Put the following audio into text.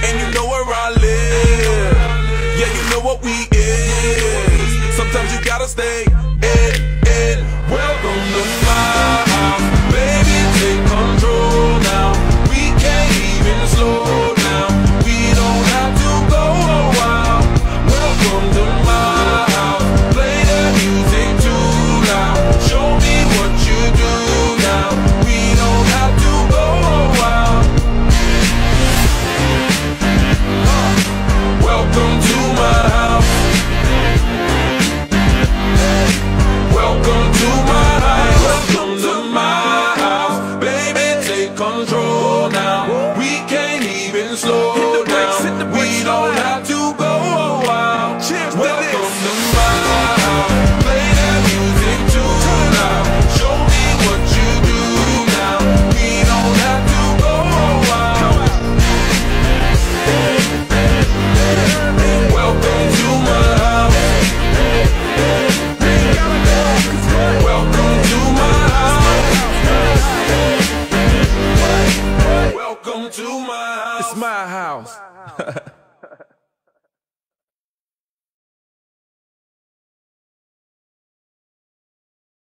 and you know where I live. Yeah, you know what we is. Sometimes you gotta stay in. Welcome to my house, baby, take control now. We can't even slow down. We don't have to go a while. Welcome to my house, play the music too loud. Show me what you do now. We don't have to go a while. Welcome to my house. Welcome to my house. Welcome to my house, baby, take control now. We can't even slow down. We don't have to go a while. Welcome to my house, play that music too loud. Show me what you do now. We don't have to go a while. Welcome to my house. Welcome to my house. Welcome to my house. It's my house.